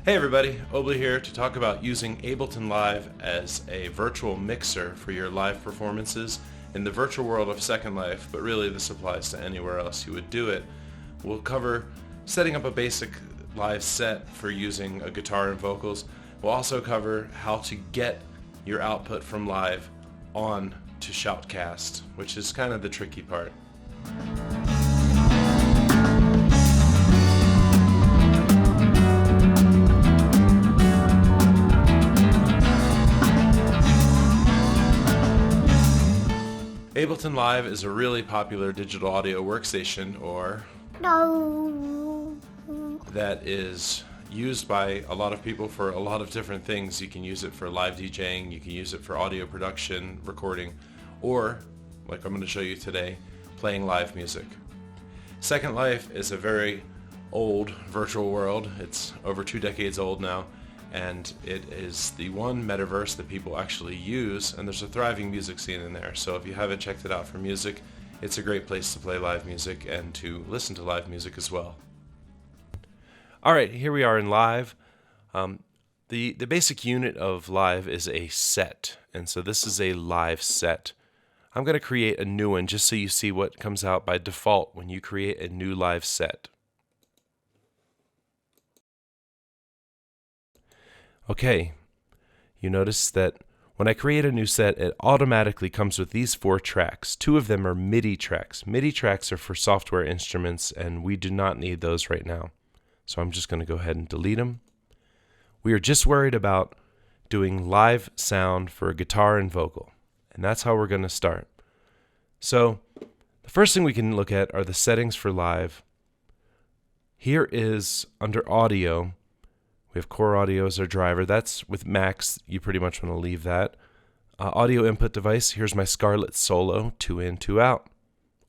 Hey everybody, Obley here to talk about using Ableton Live as a virtual mixer for your live performances in the virtual world of Second Life, but really this applies to anywhere else you would do it. We'll cover setting up a basic live set for using a guitar and vocals. We'll also cover how to get your output from live on to Shoutcast, which is kind of the tricky part. Ableton Live is a really popular digital audio workstation, that is used by a lot of people for a lot of different things. You can use it for live DJing, you can use it for audio production, recording, or, like I'm going to show you today, playing live music. Second Life is a very old virtual world. It's over 2 decades old now, and it is the one metaverse that people actually use, and there's a thriving music scene in there. So if you haven't checked it out for music, it's a great place to play live music and to listen to live music as well. Alright, here we are in live. The basic unit of live is a set, and so this is a live set. I'm going to create a new one just so you see what comes out by default when you create a new live set. Okay, you notice that when I create a new set, it automatically comes with these 4 tracks. 2 of them are MIDI tracks. MIDI tracks are for software instruments, and we do not need those right now. So I'm just going to go ahead and delete them. We are just worried about doing live sound for a guitar and vocal, and that's how we're going to start. So the first thing we can look at are the settings for live. Here is under audio. We have core audio as our driver. That's with Macs. You pretty much want to leave that. Audio input device. Here's my Scarlett Solo, 2 in, 2 out.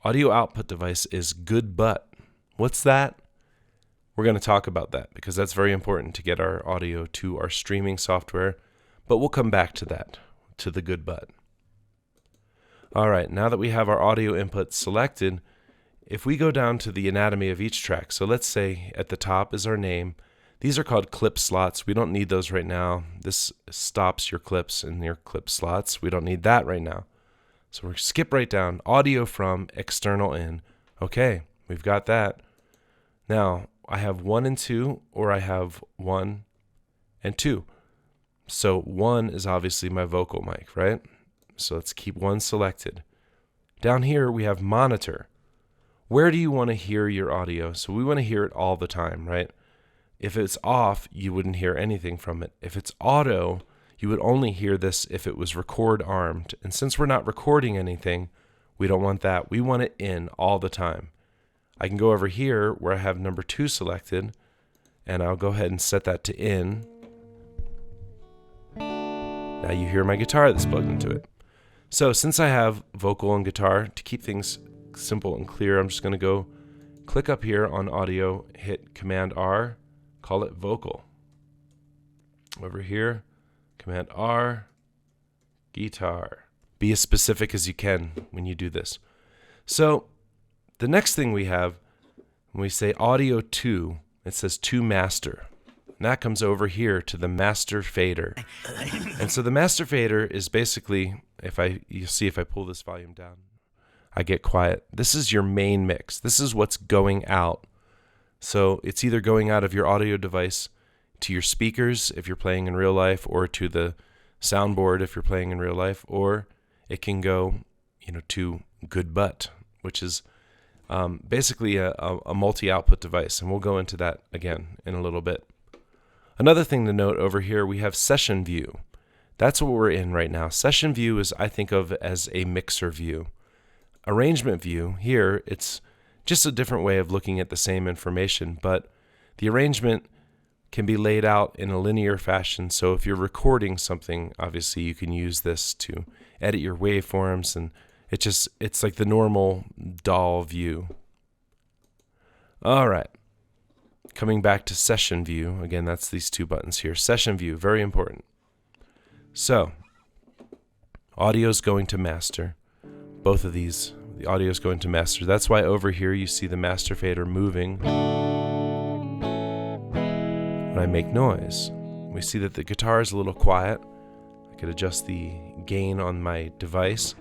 Audio output device is good butt. What's that? We're going to talk about that because that's very important to get our audio to our streaming software. But we'll come back to that, to the good butt. All right, now that we have our audio input selected, if we go down to the anatomy of each track, so let's say at the top is our name. These are called clip slots. We don't need those right now. This stops your clips in your clip slots. We don't need that right now. So we're skip right down. Audio from, external in. Okay, we've got that. Now, I have 1 and 2, or I have 1 and 2. So 1 is obviously my vocal mic, right? So let's keep 1 selected. Down here, we have monitor. Where do you want to hear your audio? So we want to hear it all the time, right? If it's off, you wouldn't hear anything from it. If it's auto, you would only hear this if it was record armed. And since we're not recording anything, we don't want that. We want it in all the time. I can go over here where I have number 2 selected, and I'll go ahead and set that to in. Now you hear my guitar that's plugged into it. So since I have vocal and guitar, to keep things simple and clear, I'm just going to go click up here on audio, hit Command R, call it vocal. Over here, Command R, guitar. Be as specific as you can when you do this. So the next thing we have, when we say audio 2, it says to master. And that comes over here to the master fader. And so the master fader is basically, you see if I pull this volume down, I get quiet. This is your main mix. This is what's going out. So it's either going out of your audio device to your speakers if you're playing in real life, or to the soundboard if you're playing in real life, or it can go, to good butt, which is basically a multi-output device, and we'll go into that again in a little bit. Another thing to note over here, we have session view. That's what we're in right now. Session view is, I think of as a mixer view. Arrangement view, here, it's just a different way of looking at the same information, but the arrangement can be laid out in a linear fashion. So if you're recording something, obviously you can use this to edit your waveforms, and it's like the normal DAW view. All right. Coming back to session view, again, that's these 2 buttons here. Session view, very important. So, audio is going to master. Both of these, the audio is going to master. That's why over here you see the master fader moving. when I make noise. We see that the guitar is a little quiet. I could adjust the gain on my device.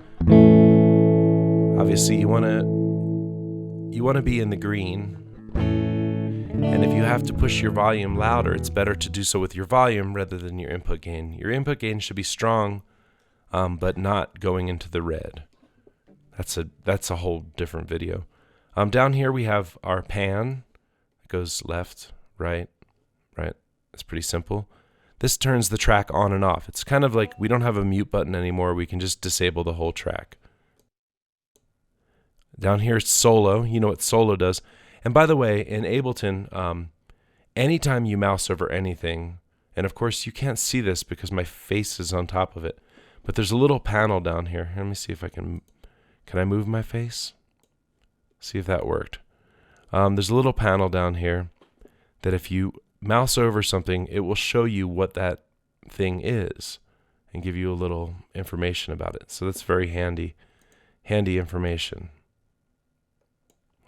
Obviously, you want to be in the green. And if you have to push your volume louder, it's better to do so with your volume rather than your input gain. Your input gain should be strong, but not going into the red. That's a whole different video. Down here we have our pan. It goes left, right. It's pretty simple. This turns the track on and off. It's kind of like we don't have a mute button anymore. We can just disable the whole track. Down here it's solo. You know what solo does. And by the way, in Ableton, anytime you mouse over anything, and of course you can't see this because my face is on top of it, but there's a little panel down here. Let me see if I can I move my face? See if that worked. There's a little panel down here that if you mouse over something, it will show you what that thing is and give you a little information about it. So that's very handy information.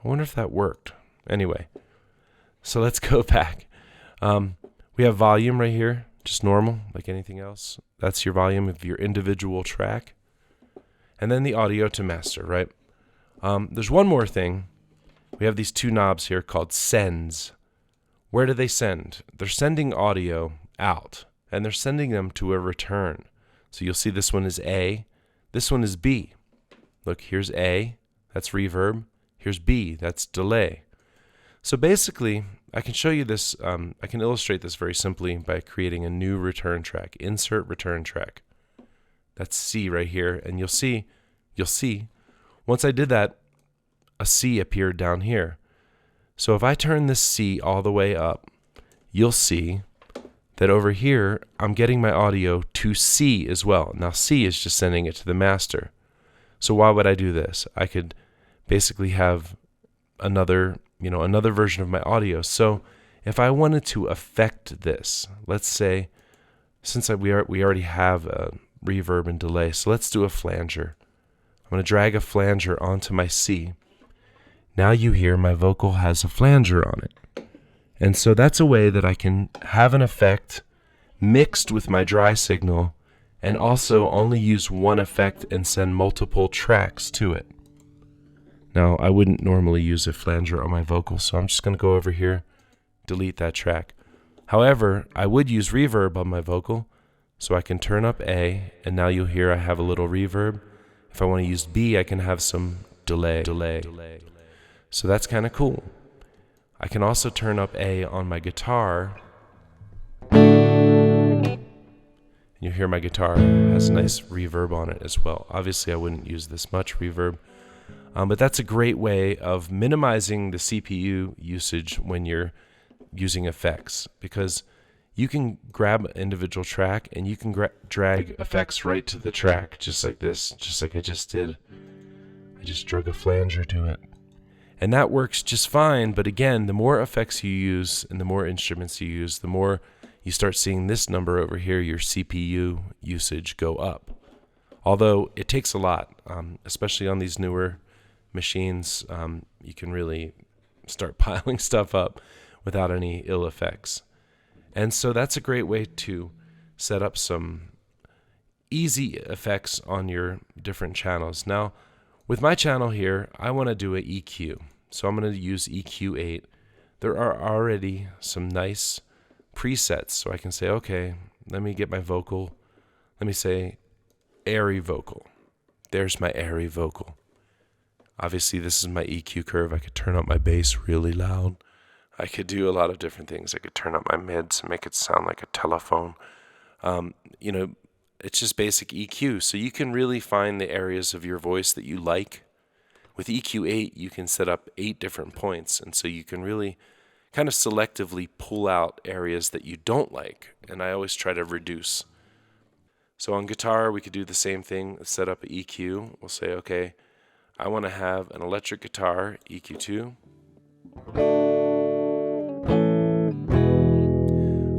I wonder if that worked. Anyway, so let's go back. We have volume right here, just normal, like anything else. That's your volume of your individual track. And then the audio to master, right? There's one more thing. We have these two knobs here called sends. Where do they send? They're sending audio out, and they're sending them to a return. So you'll see this one is A. This one is B. Look, here's A. That's reverb. Here's B. That's delay. So basically, I can show you this, I can illustrate this very simply by creating a new return track. Insert return track. That's C right here, and you'll see, once I did that, a C appeared down here. So if I turn this C all the way up, you'll see that over here, I'm getting my audio to C as well. Now C is just sending it to the master. So why would I do this? I could basically have another version of my audio. So if I wanted to affect this, let's say, since we already have a reverb and delay, so let's do a flanger. I'm going to drag a flanger onto my C. Now you hear my vocal has a flanger on it. And so that's a way that I can have an effect mixed with my dry signal and also only use one effect and send multiple tracks to it. Now, I wouldn't normally use a flanger on my vocal, so I'm just going to go over here, delete that track. However, I would use reverb on my vocal, so I can turn up A, and now you'll hear I have a little reverb. If I want to use B, I can have some delay. So that's kind of cool. I can also turn up A on my guitar. And you'll hear my guitar has a nice reverb on it as well. Obviously, I wouldn't use this much reverb. But that's a great way of minimizing the CPU usage when you're using effects, because you can grab an individual track and you can drag effects right to the track, just like this, just like I just did. I just drug a flanger to it. And that works just fine, but again, the more effects you use and the more instruments you use, the more you start seeing this number over here, your CPU usage, go up. Although it takes a lot, especially on these newer machines, you can really start piling stuff up without any ill effects. And so that's a great way to set up some easy effects on your different channels. Now, with my channel here, I want to do an EQ. So I'm going to use EQ8. There are already some nice presets. So I can say, okay, let me get my vocal. Let me say airy vocal. There's my airy vocal. Obviously, this is my EQ curve. I could turn up my bass really loud. I could do a lot of different things. I could turn up my mids and make it sound like a telephone. It's just basic EQ. So you can really find the areas of your voice that you like. With EQ8, you can set up 8 different points. And so you can really kind of selectively pull out areas that you don't like. And I always try to reduce. So on guitar, we could do the same thing. Let's set up an EQ. We'll say, okay, I want to have an electric guitar, EQ2.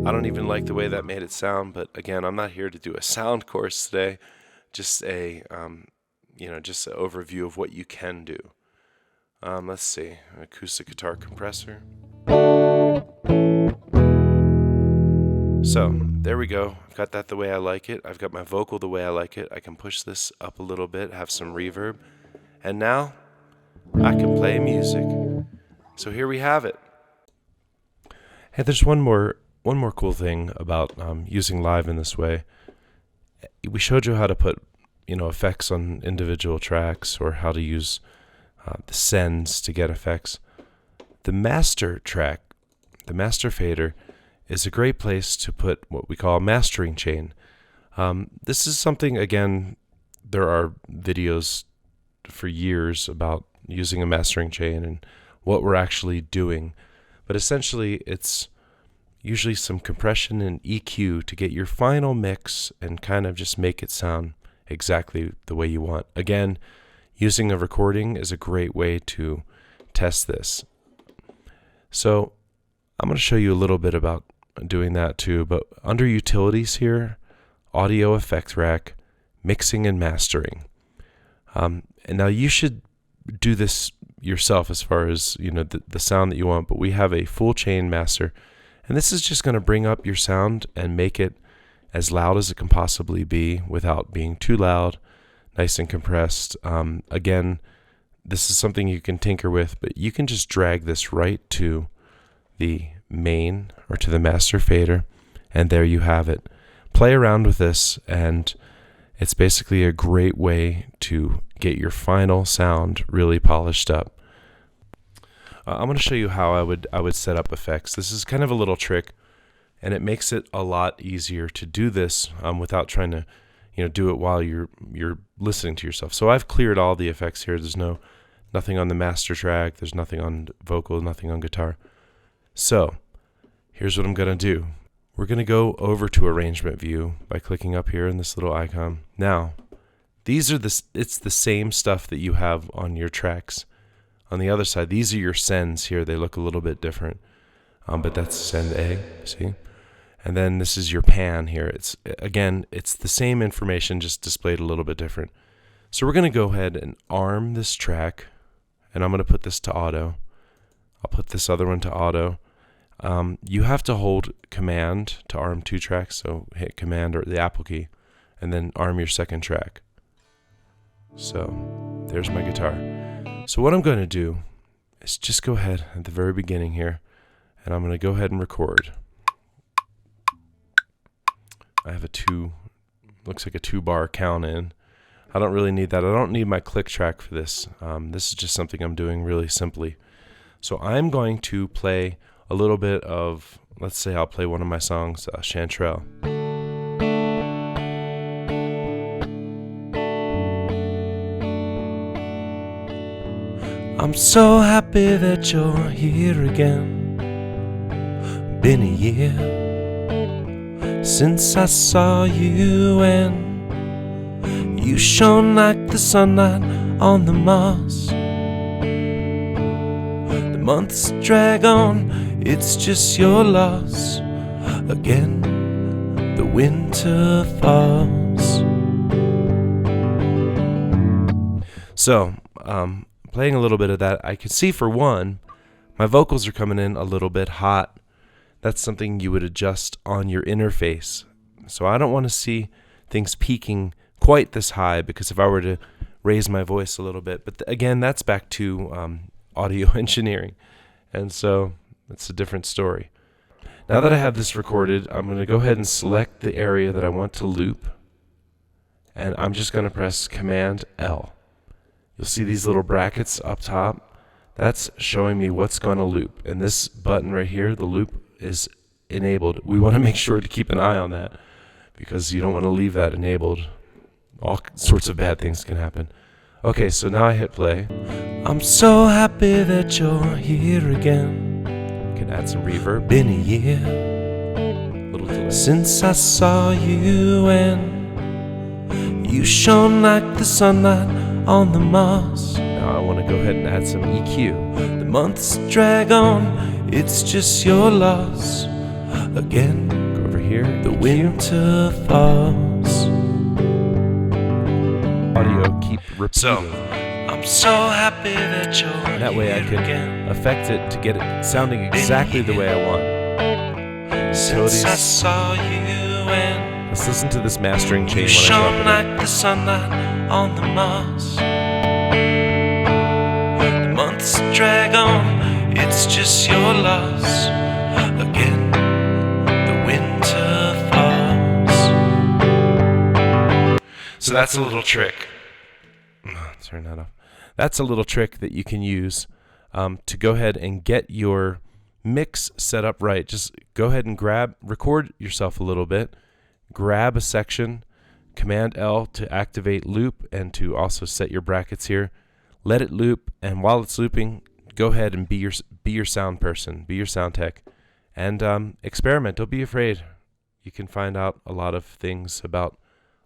I don't even like the way that made it sound, but again, I'm not here to do a sound course today. Just a, just an overview of what you can do. Let's see, acoustic guitar compressor. So there we go. I've got that the way I like it. I've got my vocal the way I like it. I can push this up a little bit, have some reverb. And now I can play music. So here we have it. Hey, there's one more cool thing about using live in this way. We showed you how to put effects on individual tracks, or how to use the sends to get effects. The master track, the master fader, is a great place to put what we call a mastering chain. This is something, again, there are videos for years about using a mastering chain and what we're actually doing. But essentially, it's usually some compression and EQ to get your final mix and kind of just make it sound exactly the way you want. Again, using a recording is a great way to test this. So I'm going to show you a little bit about doing that too, but under utilities here, audio effect rack, mixing and mastering. And now you should do this yourself as far as the sound that you want, but we have a full chain master, and this is just going to bring up your sound and make it as loud as it can possibly be without being too loud, nice and compressed. Again, this is something you can tinker with, but you can just drag this right to the main or to the master fader, and there you have it. Play around with this, and it's basically a great way to get your final sound really polished up. I'm going to show you how I would set up effects. This is kind of a little trick, and it makes it a lot easier to do this without trying to do it while you're listening to yourself. So I've cleared all the effects here. There's nothing on the master track, there's nothing on vocal, nothing on guitar. So here's what I'm going to do. We're going to go over to arrangement view by clicking up here in this little icon. Now, it's the same stuff that you have on your tracks. On the other side, these are your sends here. They look a little bit different, but that's send A, see? And then this is your pan here. It's the same information, just displayed a little bit different. So we're going to go ahead and arm this track, and I'm going to put this to auto. I'll put this other one to auto. You have to hold Command to arm two tracks, so hit Command or the Apple key, and then arm your second track. So there's my guitar. So what I'm going to do is just go ahead at the very beginning here, and I'm going to go ahead and record. I have looks like a 2-bar count in. I don't really need that. I don't need my click track for this. This is just something I'm doing really simply. So I'm going to play a little bit of, let's say I'll play one of my songs, Chanterelle. I'm so happy that you're here again. Been a year since I saw you, and you shone like the sunlight on the moss. The months drag on, it's just your loss. Again, the winter falls. So, playing a little bit of that, I can see for one, my vocals are coming in a little bit hot. That's something you would adjust on your interface. So I don't want to see things peaking quite this high, because if I were to raise my voice a little bit, but again, that's back to audio engineering. And so it's a different story. Now that I have this recorded, I'm going to go ahead and select the area that I want to loop. And I'm just going to press Command L. You'll see these little brackets up top. That's showing me what's going to loop. And this button right here, the loop, is enabled. We want to make sure to keep an eye on that, because you don't want to leave that enabled. All sorts of bad things can happen. Okay, so now I hit play. I'm so happy that you're here again. Can add some reverb. Been a year, little delay, since I saw you, and you shone like the sunlight on the moss. Now I want to go ahead and add some EQ. The months drag on, it's just your loss. Again, go over here, the EQ. Winter falls. Audio, keep repeating. So, I'm so happy that you're that way I can affect it to get it sounding exactly the way I want. utilities. I saw you and Let's listen to this mastering chain you when I shone drop it like the sunlight on the moss. The months drag on, it's just your loss. Again, the winter falls. So that's a little trick. Turn that off. That's a little trick that you can use to go ahead and get your mix set up right. Just go ahead and record yourself a little bit, grab a section, Command L to activate loop and to also set your brackets here. Let it loop, and while it's looping, go ahead and be your sound person, be your sound tech, and experiment. Don't be afraid. You can find out a lot of things about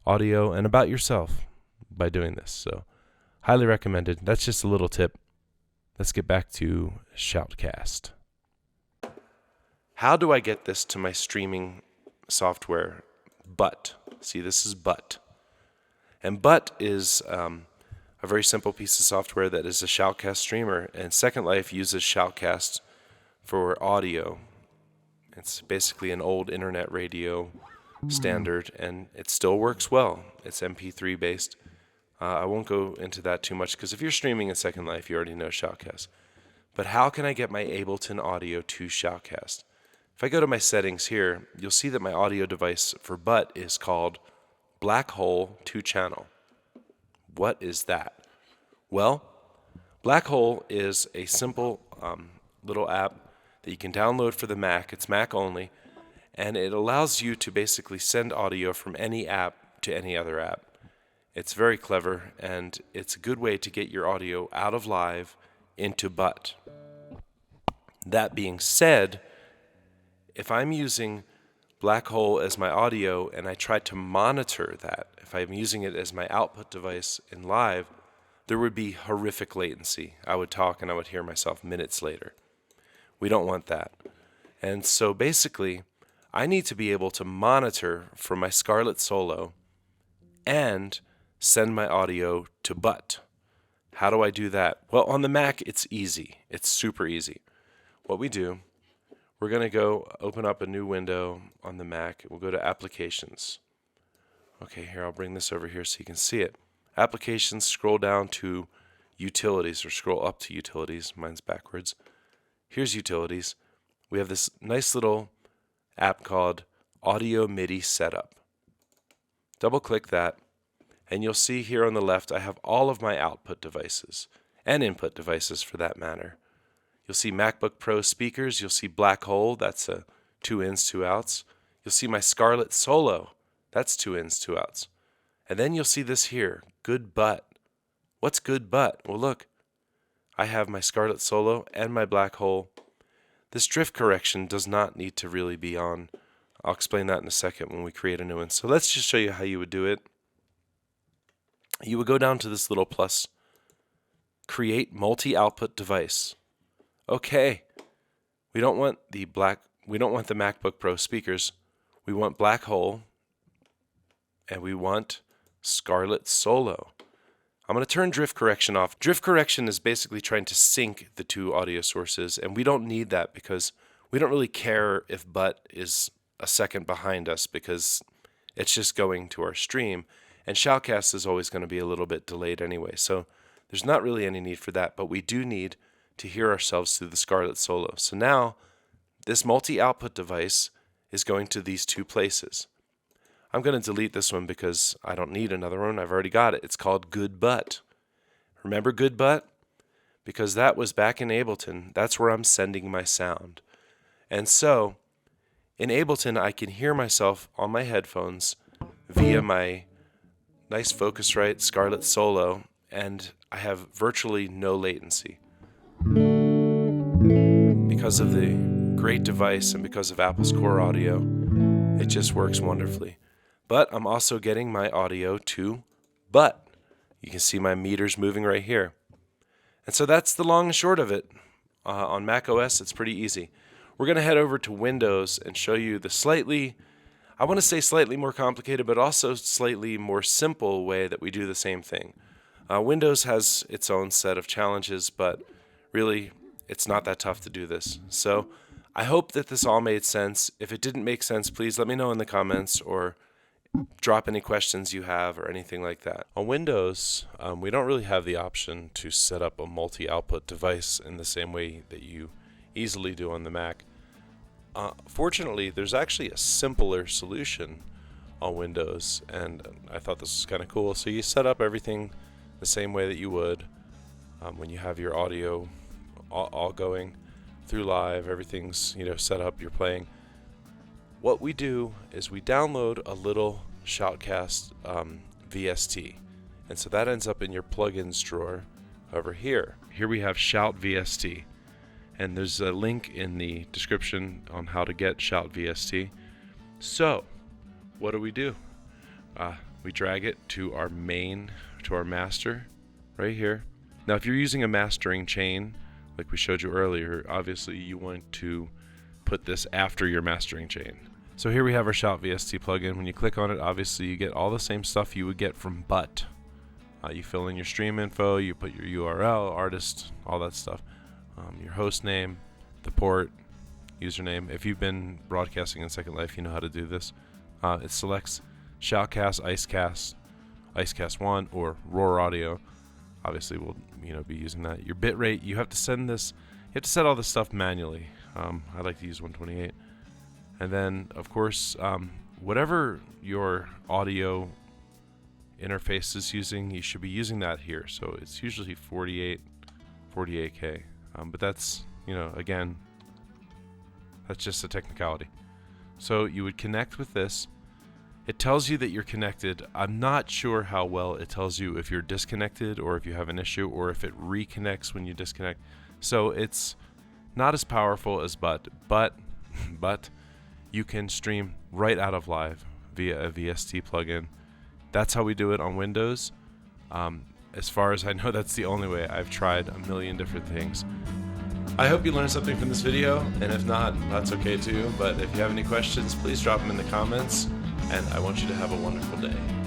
audio and about yourself by doing this. So, highly recommended. That's just a little tip. Let's get back to Shoutcast. How do I get this to my streaming software? But. See, this is But. And But is a very simple piece of software that is a Shoutcast streamer. And Second Life uses Shoutcast for audio. It's basically an old internet radio standard, and it still works well. It's MP3 based. I won't go into that too much because if you're streaming in Second Life, you already know Shoutcast. But how can I get my Ableton audio to Shoutcast? If I go to my settings here, you'll see that my audio device for But is called Black Hole 2-Channel. What is that? Well, Black Hole is a simple little app that you can download for the Mac. It's Mac only, and it allows you to basically send audio from any app to any other app. It's very clever, and it's a good way to get your audio out of Live into But. That being said, if I'm using Black Hole as my audio and I try to monitor that, if I'm using it as my output device in Live, there would be horrific latency. I would talk and I would hear myself minutes later. We don't want that. And so basically, I need to be able to monitor from my Scarlett Solo and send my audio to But. How do I do that? Well, on the Mac, it's easy. It's super easy. What we do, we're going to go open up a new window on the Mac. We'll go to Applications. Okay, here, I'll bring this over here so you can see it. Applications, scroll down to Utilities, or scroll up to Utilities. Mine's backwards. Here's Utilities. We have this nice little app called Audio MIDI Setup. Double-click that, and you'll see here on the left I have all of my output devices, and input devices for that matter. You'll see MacBook Pro speakers. You'll see Black Hole. That's a 2 ins, 2 outs. You'll see my Scarlett Solo. That's 2 ins, 2 outs. And then you'll see this here, Good But. What's Good But? Well, look. I have my Scarlett Solo and my Black Hole. This drift correction does not need to really be on. I'll explain that in a second when we create a new one. So let's just show you how you would do it. You would go down to this little plus, create multi-output device. Okay, we don't want the MacBook Pro speakers. We want Black Hole, and we want Scarlett Solo. I'm going to turn drift correction off. Drift correction is basically trying to sync the two audio sources, and we don't need that because we don't really care if But is a second behind us because it's just going to our stream, and Shoutcast is always going to be a little bit delayed anyway, so there's not really any need for that, but we do need to hear ourselves through the Scarlett Solo. So now, this multi-output device is going to these two places. I'm going to delete this one because I don't need another one. I've already got it. It's called Good But. Remember Good But? Because that was back in Ableton. That's where I'm sending my sound. And so, in Ableton, I can hear myself on my headphones via my nice Focusrite Scarlett Solo, and I have virtually no latency. Because of the great device and because of Apple's Core Audio, it just works wonderfully. But I'm also getting my audio to But. You can see my meters moving right here. And so that's the long and short of it. On Mac OS, it's pretty easy. We're going to head over to Windows and show you the slightly more complicated, but also slightly more simple way that we do the same thing. Windows has its own set of challenges, but really, it's not that tough to do this. So I hope that this all made sense. If it didn't make sense, please let me know in the comments or drop any questions you have or anything like that. On Windows, we don't really have the option to set up a multi-output device in the same way that you easily do on the Mac. Fortunately, there's actually a simpler solution on Windows, and I thought this was kind of cool. So you set up everything the same way that you would when you have your audio all going through live. Everything's set up, you're playing. What we do is we download a little Shoutcast VST, and so that ends up in your plugins drawer over here. Here we have Shout VST, and there's a link in the description on how to get Shout VST. So what do? We drag it to our master right here. Now if you're using a mastering chain like we showed you earlier, obviously you want to put this after your mastering chain. So here we have our Shout VST plugin. When you click on it, obviously you get all the same stuff you would get from Butt. You fill in your stream info, you put your URL, artist, all that stuff, your host name, the port, username. If you've been broadcasting in Second Life, you know how to do this. It selects Shoutcast, Icecast 1, or Roar Audio. Obviously we'll be using that. Your bitrate, you have to set all this stuff manually. I like to use 128. And then, of course, whatever your audio interface is using, you should be using that here. So it's usually 48K. But that's, again, that's just a technicality. So you would connect with this. It tells you that you're connected. I'm not sure how well it tells you if you're disconnected or if you have an issue or if it reconnects when you disconnect. So it's not as powerful as but you can stream right out of live via a VST plugin. That's how we do it on Windows. As far as I know, that's the only way. I've tried a million different things. I hope you learned something from this video, and if not, that's okay too. But if you have any questions, please drop them in the comments, and I want you to have a wonderful day.